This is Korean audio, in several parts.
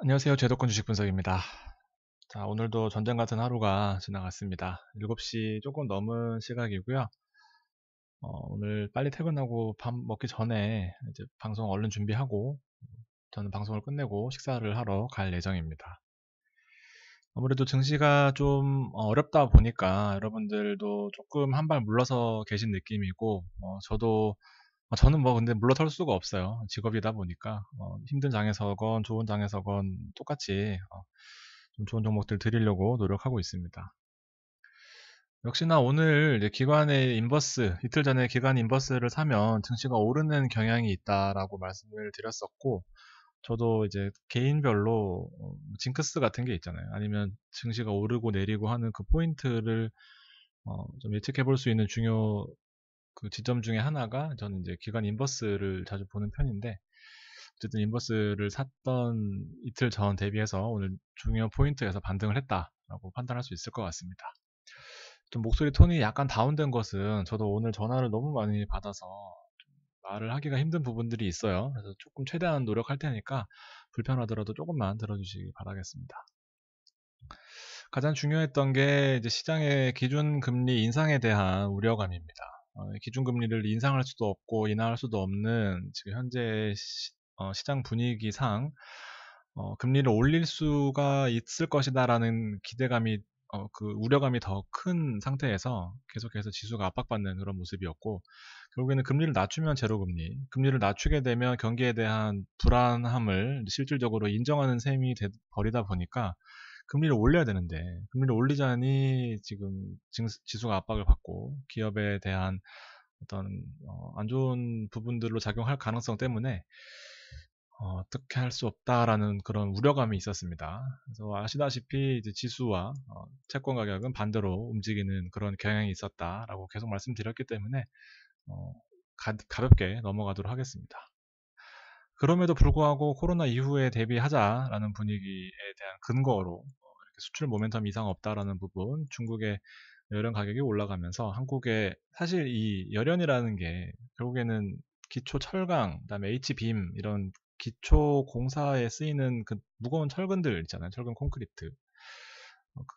안녕하세요. 제도권 주식 분석입니다. 자, 오늘도 전쟁 같은 하루가 지나갔습니다. 7시 조금 넘은 시각이고요. 오늘 빨리 퇴근하고 밥 먹기 전에 이제 방송 얼른 준비하고 저는 방송을 끝내고 식사를 하러 갈 예정입니다. 아무래도 증시가 좀 어렵다 보니까 여러분들도 조금 한 발 물러서 계신 느낌이고, 저는 뭐 근데 물러설 수가 없어요. 직업이다 보니까 힘든 장에서건 좋은 장에서건 똑같이 좀 좋은 종목들 드리려고 노력하고 있습니다. 역시나 오늘 이제 기관의 인버스, 이틀 전에 기관 인버스를 사면 증시가 오르는 경향이 있다라고 말씀을 드렸었고, 저도 이제 개인별로 징크스 같은 게 있잖아요. 아니면 증시가 오르고 내리고 하는 그 포인트를 좀 예측해 볼 수 있는 중요 그 지점 중에 하나가 저는 이제 기관 인버스를 자주 보는 편인데, 어쨌든 인버스를 샀던 이틀 전 대비해서 오늘 중요 포인트에서 반등을 했다라고 판단할 수 있을 것 같습니다. 좀 목소리 톤이 약간 다운된 것은 저도 오늘 전화를 너무 많이 받아서 말을 하기가 힘든 부분들이 있어요. 그래서 조금 최대한 노력할 테니까 불편하더라도 조금만 들어주시기 바라겠습니다. 가장 중요했던 게 이제 시장의 기준금리 인상에 대한 우려감입니다. 기준금리를 인상할 수도 없고 인하할 수도 없는 지금 현재 시장 분위기상 금리를 올릴 수가 있을 것이다라는 기대감이 그 우려감이 더 큰 상태에서 계속해서 지수가 압박받는 그런 모습이었고, 결국에는 금리를 낮추면 제로금리, 금리를 낮추게 되면 경기에 대한 불안함을 실질적으로 인정하는 셈이 버리다 보니까 금리를 올려야 되는데, 금리를 올리자니 지금 지수가 압박을 받고 기업에 대한 어떤 안 좋은 부분들로 작용할 가능성 때문에 어떻게 할 수 없다라는 그런 우려감이 있었습니다. 그래서 아시다시피 이제 지수와 채권 가격은 반대로 움직이는 그런 경향이 있었다라고 계속 말씀드렸기 때문에 어, 가볍게 넘어가도록 하겠습니다. 그럼에도 불구하고 코로나 이후에 대비하자라는 분위기에 대한 근거로 이렇게 수출 모멘텀 이상 없다라는 부분, 중국의 열연 가격이 올라가면서 한국의 사실 이 열연이라는 게 결국에는 기초 철강, 그다음에 H빔 이런 기초 공사에 쓰이는 그 무거운 철근들 있잖아요. 철근 콘크리트.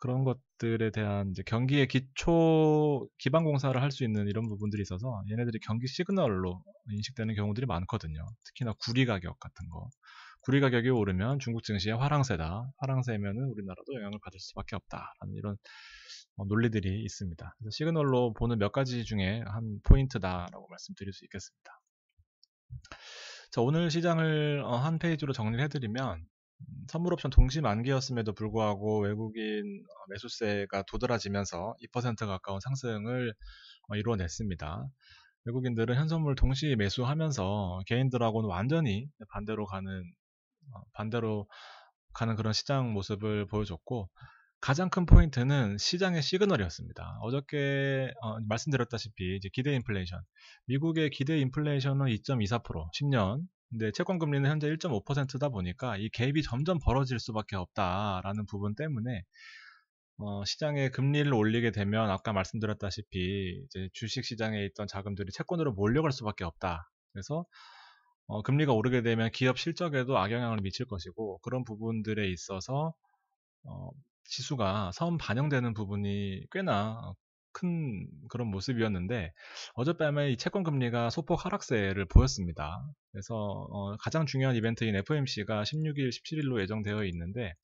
그런 것들에 대한 이제 경기의 기초 기반 공사를 할 수 있는 이런 부분들이 있어서 얘네들이 경기 시그널로 인식되는 경우들이 많거든요. 특히나 구리 가격 같은 거. 구리 가격이 오르면 중국 증시에 화랑세다. 화랑세면은 우리나라도 영향을 받을 수밖에 없다라는 이런 논리들이 있습니다. 그래서 시그널로 보는 몇 가지 중에 한 포인트다라고 말씀드릴 수 있겠습니다. 자, 오늘 시장을 한 페이지로 정리를 해드리면 선물 옵션 동시 만기였음에도 불구하고 외국인 매수세가 도드라지면서 2% 가까운 상승을 이루어냈습니다. 외국인들은 현선물 동시 매수하면서 개인들하고는 완전히 반대로 가는 그런 시장 모습을 보여줬고, 가장 큰 포인트는 시장의 시그널이었습니다. 어저께 말씀드렸다시피 이제 기대 인플레이션, 미국의 기대 인플레이션은 2.24%, 10년. 근데 채권 금리는 현재 1.5%다 보니까 이 갭이 점점 벌어질 수밖에 없다라는 부분 때문에 시장의 금리를 올리게 되면 아까 말씀드렸다시피 이제 주식 시장에 있던 자금들이 채권으로 몰려갈 수밖에 없다. 그래서 금리가 오르게 되면 기업 실적에도 악영향을 미칠 것이고, 그런 부분들에 있어서 어, 지수가 선 반영되는 부분이 꽤나 큰 그런 모습이었는데, 어젯밤에 이 채권 금리가 소폭 하락세를 보였습니다. 그래서 가장 중요한 이벤트인 FOMC가 16일, 17일로 예정되어 있는데,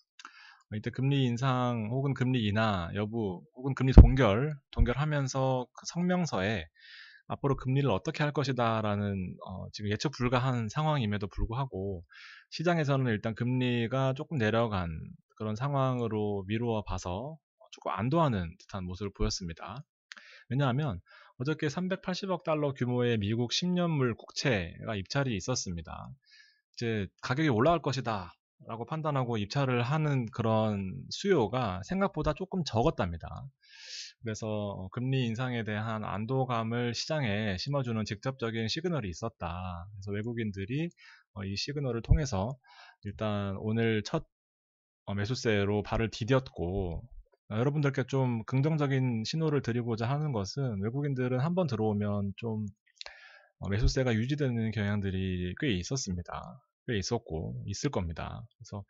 이때 금리 인상 혹은 금리 인하 여부 혹은 금리 동결하면서 그 성명서에 앞으로 금리를 어떻게 할 것이다라는 지금 예측 불가한 상황임에도 불구하고 시장에서는 일단 금리가 조금 내려간 그런 상황으로 미루어 봐서 조금 안도하는 듯한 모습을 보였습니다. 왜냐하면 어저께 380억 달러 규모의 미국 10년물 국채가 입찰이 있었습니다. 이제 가격이 올라갈 것이다 라고 판단하고 입찰을 하는 그런 수요가 생각보다 조금 적었답니다. 그래서 금리 인상에 대한 안도감을 시장에 심어주는 직접적인 시그널이 있었다. 그래서 외국인들이 이 시그널을 통해서 일단 오늘 첫 매수세로 발을 디뎠고, 여러분들께 좀 긍정적인 신호를 드리고자 하는 것은 외국인들은 한번 들어오면 좀 매수세가 유지되는 경향들이 꽤 있었습니다. 꽤 있었고 있을 겁니다. 그래서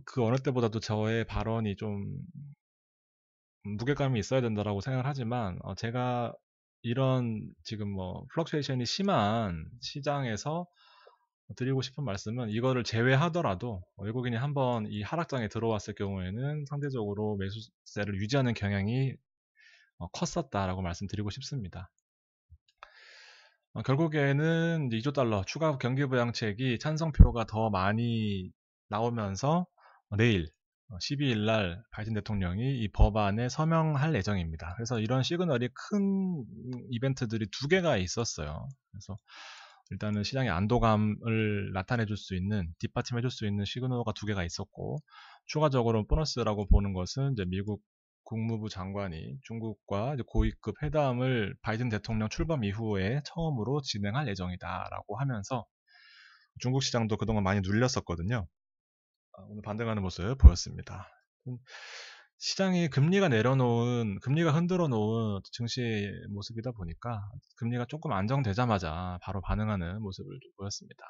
그 어느 때보다도 저의 발언이 좀 무게감이 있어야 된다라고 생각을 하지만, 제가 이런 지금 뭐 플럭추에이션이 심한 시장에서 드리고 싶은 말씀은, 이거를 제외하더라도 외국인이 한번 이 하락장에 들어왔을 경우에는 상대적으로 매수세를 유지하는 경향이 컸었다라고 말씀드리고 싶습니다. 결국에는 이제 2조 달러 추가 경기부양책이 찬성표가 더 많이 나오면서 내일 12일 날 바이든 대통령이 이 법안에 서명할 예정입니다. 그래서 이런 시그널이 큰 이벤트들이 두 개가 있었어요. 그래서 일단은 시장의 안도감을 나타내 줄 수 있는, 뒷받침해 줄 수 있는 시그널가 두 개가 있었고, 추가적으로 보너스라고 보는 것은 이제 미국 국무부 장관이 중국과 이제 고위급 회담을 바이든 대통령 출범 이후에 처음으로 진행할 예정이다라고 하면서 중국 시장도 그동안 많이 눌렸었거든요. 오늘 반등하는 모습 보였습니다. 시장이 금리가 흔들어 놓은 증시의 모습이다 보니까 금리가 조금 안정되자마자 바로 반응하는 모습을 보였습니다.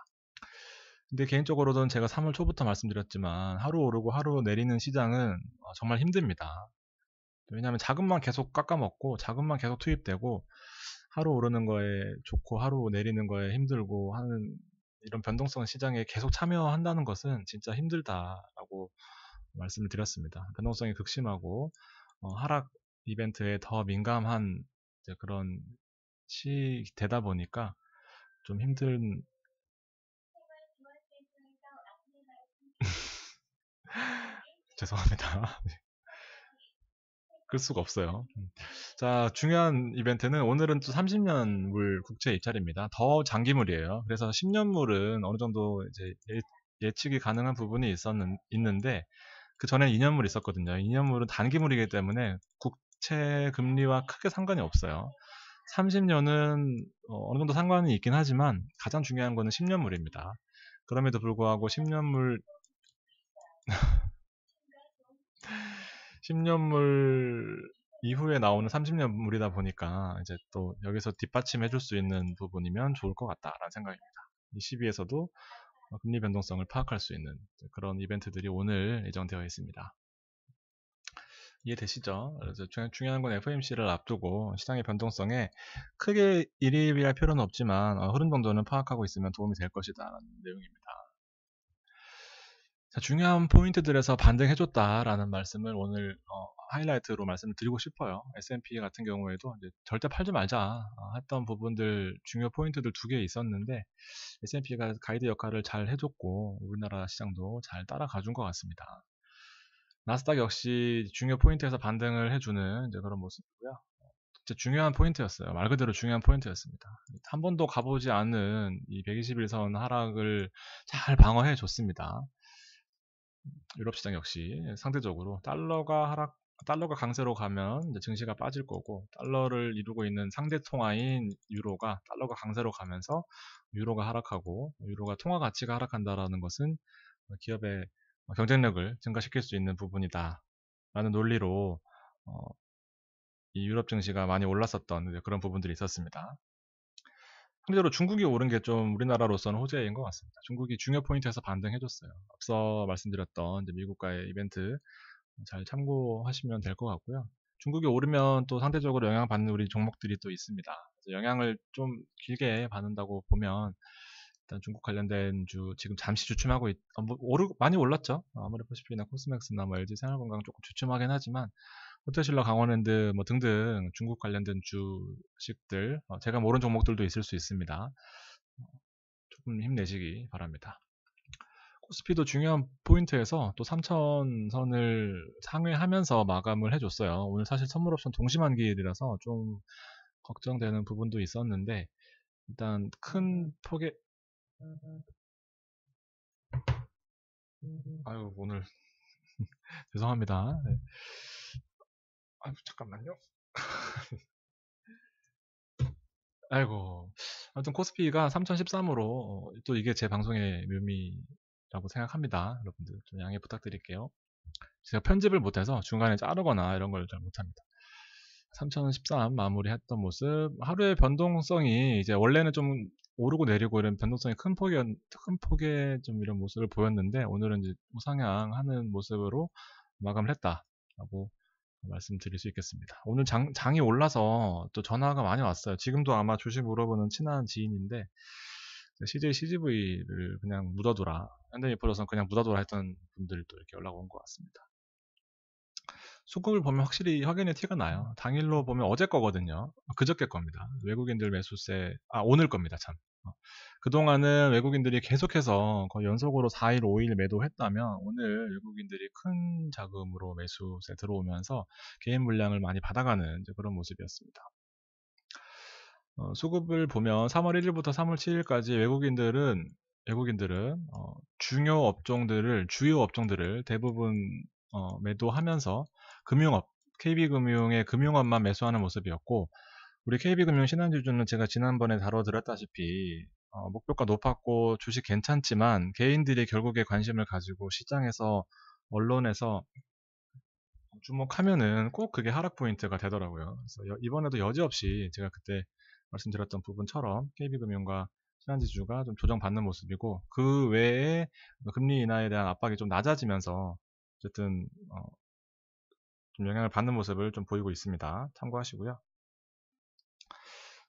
근데 개인적으로는 제가 3월 초부터 말씀드렸지만 하루 오르고 하루 내리는 시장은 정말 힘듭니다. 왜냐하면 자금만 계속 깎아먹고 자금만 계속 투입되고 하루 오르는 거에 좋고 하루 내리는 거에 힘들고 하는 이런 변동성 시장에 계속 참여한다는 것은 진짜 힘들다라고 말씀을 드렸습니다. 변동성이 극심하고 하락 이벤트에 더 민감한 그런 시되다 보니까 좀 힘든. 죄송합니다. 끌 수가 없어요. 자, 중요한 이벤트는 오늘은 또 30년물 국채 입찰입니다. 더 장기물이에요. 그래서 10년물은 어느 정도 이제 예측이 가능한 부분이 있는데, 그 전에 2년물 있었거든요. 2년물은 단기물이기 때문에 국채 금리와 크게 상관이 없어요. 30년은 어느 정도 상관이 있긴 하지만 가장 중요한 거는 10년물입니다. 그럼에도 불구하고 10년물 이후에 나오는 30년물이다 보니까 이제 또 여기서 뒷받침해 줄 수 있는 부분이면 좋을 것 같다라는 생각입니다. 이 시비에서도 금리 변동성을 파악할 수 있는 그런 이벤트들이 오늘 예정되어 있습니다. 이해되시죠? 그래서 중요한 건 FOMC를 앞두고 시장의 변동성에 크게 일희일비할 필요는 없지만 흐름 정도는 파악하고 있으면 도움이 될 것이다라는 내용입니다. 자, 중요한 포인트들에서 반등해줬다라는 말씀을 오늘 하이라이트로 말씀을 드리고 싶어요. S&P 같은 경우에도 이제 절대 팔지 말자 했던 부분들, 중요 포인트들 두 개 있었는데 S&P가 가이드 역할을 잘 해줬고 우리나라 시장도 잘 따라가준 것 같습니다. 나스닥 역시 중요 포인트에서 반등을 해주는 이제 그런 모습이고요. 진짜 중요한 포인트였어요. 말 그대로 중요한 포인트였습니다. 한 번도 가보지 않은 이 121선 하락을 잘 방어해 줬습니다. 유럽 시장 역시 상대적으로 달러가 강세로 가면 이제 증시가 빠질 거고, 달러를 이루고 있는 상대 통화인 유로가 달러가 강세로 가면서 유로가 하락하고, 유로가 통화 가치가 하락한다라는 것은 기업의 경쟁력을 증가시킬 수 있는 부분이다 라는 논리로 이 유럽 증시가 많이 올랐었던 그런 부분들이 있었습니다. 상대적으로 중국이 오른 게 좀 우리나라로서는 호재인 것 같습니다. 중국이 중요 포인트에서 반등해줬어요. 앞서 말씀드렸던 이제 미국과의 이벤트 잘 참고하시면 될 것 같고요. 중국이 오르면 또 상대적으로 영향받는 우리 종목들이 또 있습니다. 영향을 좀 길게 받는다고 보면 일단 중국 관련된 주 지금 잠시 주춤하고 많이 올랐죠. 아모레퍼시픽이나 코스맥스나 뭐 LG 생활건강 조금 주춤하긴 하지만 호텔신라, 강원랜드 뭐 등등 중국 관련된 주식들 제가 모르는 종목들도 있을 수 있습니다. 조금 힘내시기 바랍니다. 코스피도 중요한 포인트에서 또 3000선을 상회하면서 마감을 해줬어요. 오늘 사실 선물옵션 동시만기일이라서 좀 걱정되는 부분도 있었는데 일단 큰 폭의 아유 오늘 죄송합니다. 네. 아유 잠깐만요. 아이고 아무튼 코스피가 3013으로 또 이게 제 방송의 묘미라고 생각합니다. 여러분들 좀 양해 부탁드릴게요. 제가 편집을 못해서 중간에 자르거나 이런 걸 잘 못합니다. 3013 마무리했던 모습. 하루의 변동성이 이제 원래는 좀 오르고 내리고 이런 변동성이 큰 폭의 좀 이런 모습을 보였는데, 오늘은 이제 우상향하는 모습으로 마감을 했다라고 말씀드릴 수 있겠습니다. 오늘 장이 올라서 또 전화가 많이 왔어요. 지금도 아마 주식 물어보는 친한 지인인데, CJ, CGV를 그냥 묻어둬라, 현대인프로선 그냥 묻어둬라 했던 분들도 이렇게 연락 온 것 같습니다. 수급을 보면 확실히 확연히 티가 나요. 당일로 보면 어제 거거든요. 그저께 겁니다. 외국인들 매수세, 오늘 겁니다, 참. 그동안은 외국인들이 계속해서 거의 연속으로 4일, 5일 매도했다면, 오늘 외국인들이 큰 자금으로 매수세 들어오면서 개인 물량을 많이 받아가는 이제 그런 모습이었습니다. 수급을 보면 3월 1일부터 3월 7일까지 외국인들은 주요 업종들을 대부분 매도하면서 금융업, KB금융의 금융업만 매수하는 모습이었고, 우리 KB금융 신한지주는 제가 지난번에 다뤄드렸다시피 목표가 높았고 주식 괜찮지만, 개인들이 결국에 관심을 가지고 시장에서, 언론에서 주목하면은 꼭 그게 하락 포인트가 되더라고요. 그래서 이번에도 여지없이 제가 그때 말씀드렸던 부분처럼 KB금융과 신한지주가 좀 조정받는 모습이고, 그 외에 금리 인하에 대한 압박이 좀 낮아지면서 어쨌든 좀 영향을 받는 모습을 좀 보이고 있습니다. 참고하시고요.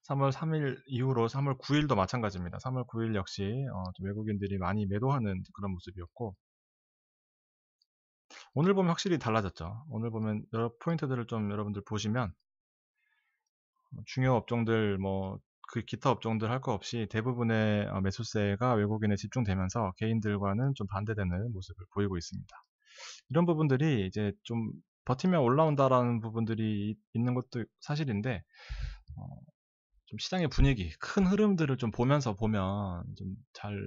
3월 3일 이후로 3월 9일도 마찬가지입니다. 3월 9일 역시 좀 외국인들이 많이 매도하는 그런 모습이었고, 오늘 보면 확실히 달라졌죠. 오늘 보면 여러 포인트들을 좀 여러분들 보시면, 중요 업종들, 그 기타 업종들 할 거 없이 대부분의 매수세가 외국인에 집중되면서 개인들과는 좀 반대되는 모습을 보이고 있습니다. 이런 부분들이 이제 좀 버티면 올라온다라는 부분들이 있는 것도 사실인데, 좀 시장의 분위기, 큰 흐름들을 좀 보면서 보면 좀 잘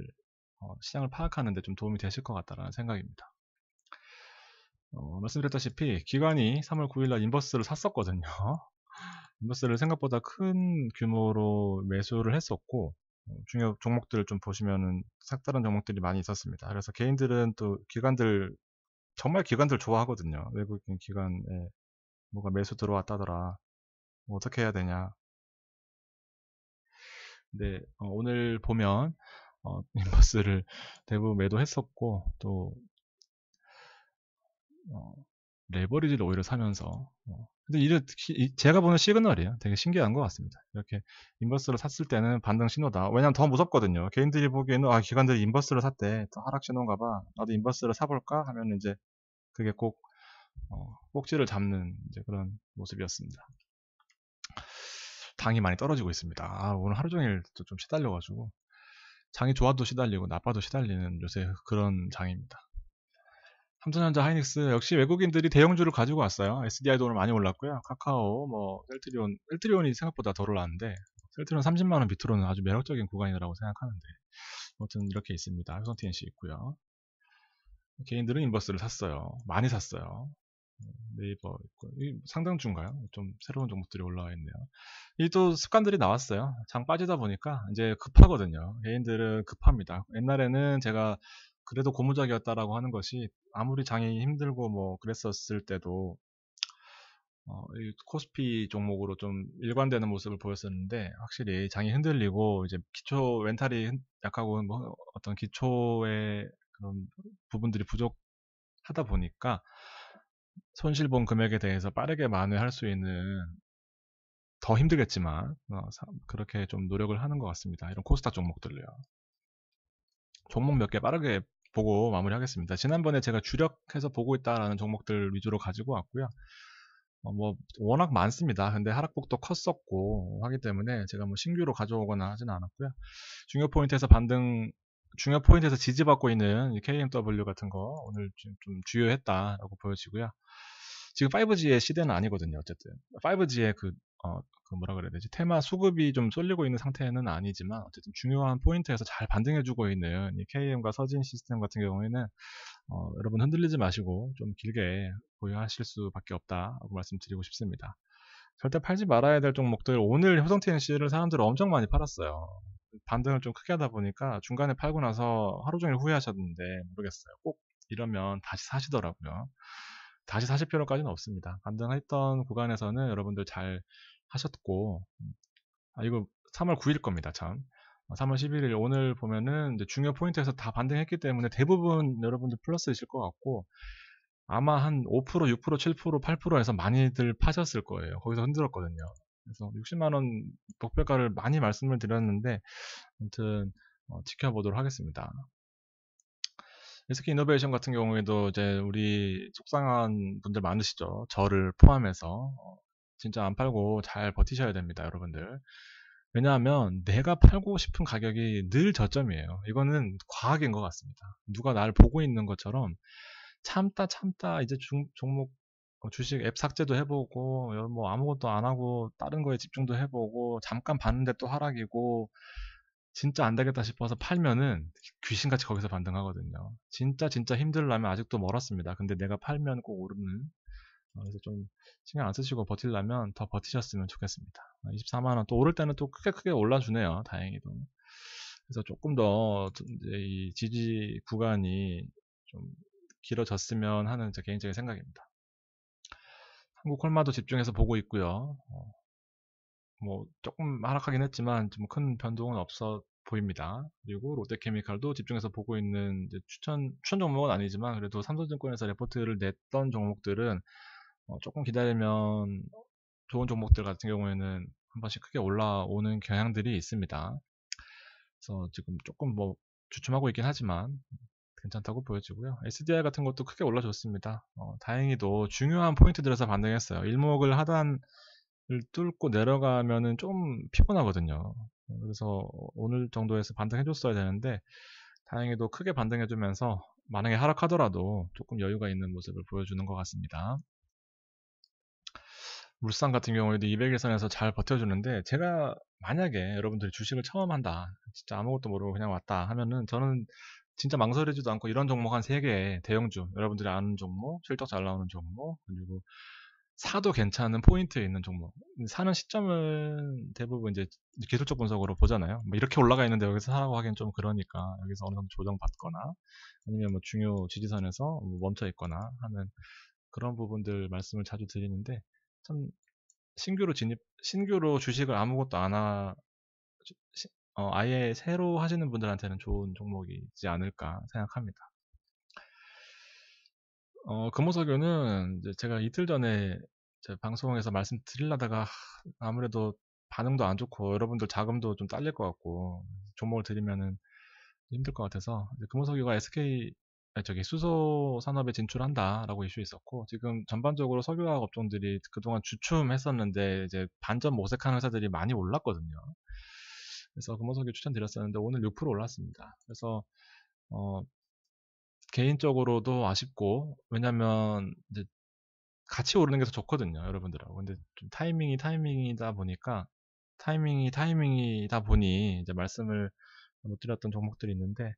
시장을 파악하는 데 좀 도움이 되실 것 같다라는 생각입니다. 말씀드렸다시피 기관이 3월 9일날 인버스를 샀었거든요. 인버스를 생각보다 큰 규모로 매수를 했었고, 중요 종목들을 좀 보시면은 색다른 종목들이 많이 있었습니다. 그래서 개인들은 또 정말 기관들 좋아하거든요. 외국인 기관에 뭐가 매수 들어왔다더라, 뭐 어떻게 해야 되냐. 근데 오늘 보면 인버스를 대부분 매도했었고, 또 레버리지를 오히려 사면서, 근데 제가 보는 시그널이에요. 되게 신기한 것 같습니다. 이렇게 인버스를 샀을 때는 반등 신호다. 왜냐면 더 무섭거든요. 개인들이 보기에는 기관들이 인버스를 샀대, 또 하락 신호인가 봐, 나도 인버스를 사볼까 하면 이제 그게 꼭 꼭지를 잡는 이제 그런 모습이었습니다. 당이 많이 떨어지고 있습니다. 오늘 하루 종일 좀 시달려가지고, 장이 좋아도 시달리고 나빠도 시달리는 요새 그런 장입니다. 삼성전자, 하이닉스 역시 외국인들이 대형주를 가지고 왔어요. SDI도 오늘 많이 올랐고요. 카카오, 셀트리온이 생각보다 덜 올랐는데, 셀트리온 30만원 밑으로는 아주 매력적인 구간이라고 생각하는데, 아무튼 이렇게 있습니다. 효성TNC 있고요. 개인들은 인버스를 샀어요. 많이 샀어요. 네이버 있고, 상당주인가요? 좀 새로운 종목들이 올라와 있네요. 이 또 습관들이 나왔어요. 장 빠지다 보니까 이제 급하거든요. 개인들은 급합니다. 옛날에는 제가 그래도 고무적이었다라고 하는 것이, 아무리 장이 힘들고 뭐 그랬었을 때도 이 코스피 종목으로 좀 일관되는 모습을 보였었는데, 확실히 장이 흔들리고 이제 기초 멘탈이 약하고 뭐 어떤 기초의 그런 부분들이 부족하다 보니까 손실본 금액에 대해서 빠르게 만회할 수 있는, 더 힘들겠지만 그렇게 좀 노력을 하는 것 같습니다. 이런 코스닥 종목들을요. 종목 몇 개 빠르게 보고 마무리하겠습니다. 지난번에 제가 주력해서 보고 있다라는 종목들 위주로 가지고 왔고요. 뭐 워낙 많습니다. 근데 하락폭도 컸었고 하기 때문에 제가 뭐 신규로 가져오거나 하진 않았고요. 중요 포인트에서 지지받고 있는 KMW 같은 거 오늘 좀 주요했다라고 보여지고요. 지금 5G의 시대는 아니거든요. 어쨌든 5G의 그 뭐라 그래야 되지? 테마 수급이 좀 쏠리고 있는 상태는 아니지만, 어쨌든 중요한 포인트에서 잘 반등해주고 있는 이 KM과 서진 시스템 같은 경우에는 여러분 흔들리지 마시고 좀 길게 보유하실 수밖에 없다고 말씀드리고 싶습니다. 절대 팔지 말아야 될 종목들, 오늘 효성TNC를 사람들 엄청 많이 팔았어요. 반등을 좀 크게 하다 보니까 중간에 팔고 나서 하루 종일 후회하셨는데, 모르겠어요. 꼭 이러면 다시 사시더라고요. 다시 사실 필요까지는 없습니다. 반등했던 구간에서는 여러분들 잘 하셨고, 이거 3월 9일 겁니다, 참. 3월 11일 오늘 보면은 이제 중요 포인트에서 다 반등했기 때문에 대부분 여러분들 플러스이실 것 같고, 아마 한 5%, 6%, 7%, 8%에서 많이들 파셨을 거예요. 거기서 흔들었거든요. 그래서 60만원 목표가를 많이 말씀을 드렸는데, 아무튼 지켜보도록 하겠습니다. SK 이노베이션 같은 경우에도 이제 우리 속상한 분들 많으시죠. 저를 포함해서. 진짜 안 팔고 잘 버티셔야 됩니다, 여러분들. 왜냐하면 내가 팔고 싶은 가격이 늘 저점이에요. 이거는 과학인 것 같습니다. 누가 날 보고 있는 것처럼 참다 이제 종목 주식 앱 삭제도 해보고 뭐 아무것도 안 하고 다른 거에 집중도 해보고 잠깐 봤는데 또 하락이고 진짜 안 되겠다 싶어서 팔면은 귀신같이 거기서 반등하거든요. 진짜 힘들려면 아직도 멀었습니다. 근데 내가 팔면 꼭 오르는. 그래서 좀 신경 안 쓰시고 버틸려면 더 버티셨으면 좋겠습니다. 24만원 또 오를 때는 또 크게 올라주네요. 다행히도. 그래서 조금 더 이제 이 지지 구간이 좀 길어졌으면 하는 제 개인적인 생각입니다. 한국 콜마도 집중해서 보고 있고요. 뭐 조금 하락하긴 했지만 좀 큰 변동은 없어 보입니다. 그리고 롯데케미칼도 집중해서 보고 있는 추천 종목은 아니지만 그래도 삼성증권에서 레포트를 냈던 종목들은 조금 기다리면 좋은 종목들 같은 경우에는 한 번씩 크게 올라오는 경향들이 있습니다. 그래서 지금 조금 뭐 주춤하고 있긴 하지만 괜찮다고 보여지고요. SDI 같은 것도 크게 올라줬습니다. 다행히도 중요한 포인트들에서 반등했어요. 일목을 하단을 뚫고 내려가면은 좀 피곤하거든요. 그래서 오늘 정도에서 반등해줬어야 되는데 다행히도 크게 반등해주면서 만약에 하락하더라도 조금 여유가 있는 모습을 보여주는 것 같습니다. 물산 같은 경우에도 200일선에서 잘 버텨주는데 제가 만약에 여러분들이 주식을 처음 한다 진짜 아무것도 모르고 그냥 왔다 하면은 저는 진짜 망설이지도 않고 이런 종목 한 3개 대형주 여러분들이 아는 종목 실적 잘 나오는 종목 그리고 사도 괜찮은 포인트에 있는 종목 사는 시점은 대부분 이제 기술적 분석으로 보잖아요. 뭐 이렇게 올라가 있는데 여기서 사라고 하기엔 좀 그러니까 여기서 어느 정도 조정받거나 아니면 뭐 중요 지지선에서 뭐 멈춰 있거나 하는 그런 부분들 말씀을 자주 드리는데 참 신규로 주식을 아무것도 안 아예 새로 하시는 분들한테는 좋은 종목이지 않을까 생각합니다. 금호석유는 이제 제가 이틀 전에 제 방송에서 말씀드리려다가 아무래도 반응도 안 좋고 여러분들 자금도 좀 딸릴 것 같고 종목을 드리면은 힘들 것 같아서 금호석유가 수소 산업에 진출한다라고 이슈 있었고 지금 전반적으로 석유화학 업종들이 그동안 주춤했었는데 이제 반전 모색하는 회사들이 많이 올랐거든요. 그래서 금호석유 추천드렸었는데 오늘 6% 올랐습니다. 그래서 개인적으로도 아쉽고 왜냐면 이제 같이 오르는 게 더 좋거든요, 여러분들하고. 근데 좀 타이밍이다 보니 이제 말씀을 못 드렸던 종목들이 있는데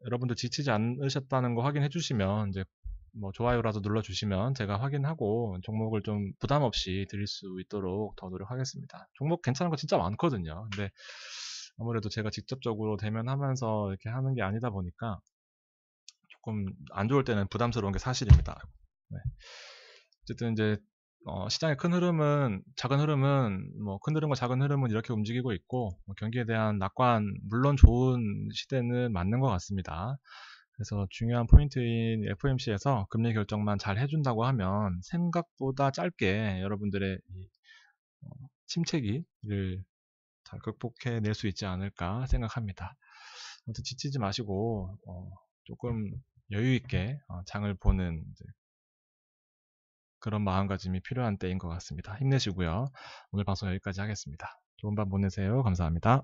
여러분들 지치지 않으셨다는 거 확인해 주시면 이제 뭐 좋아요라도 눌러 주시면 제가 확인하고 종목을 좀 부담 없이 드릴 수 있도록 더 노력하겠습니다. 종목 괜찮은 거 진짜 많거든요. 근데 아무래도 제가 직접적으로 대면하면서 이렇게 하는 게 아니다 보니까 조금 안 좋을 때는 부담스러운 게 사실입니다. 네. 어쨌든 이제 시장의 큰 흐름은 뭐 큰 흐름과 작은 흐름은 이렇게 움직이고 있고 경기에 대한 낙관 물론 좋은 시대는 맞는 것 같습니다. 그래서 중요한 포인트인 FOMC에서 금리 결정만 잘 해준다고 하면 생각보다 짧게 여러분들의 침체기를 잘 극복해낼 수 있지 않을까 생각합니다. 아무튼 지치지 마시고 조금 여유 있게 장을 보는 그런 마음가짐이 필요한 때인 것 같습니다. 힘내시고요. 오늘 방송 여기까지 하겠습니다. 좋은 밤 보내세요. 감사합니다.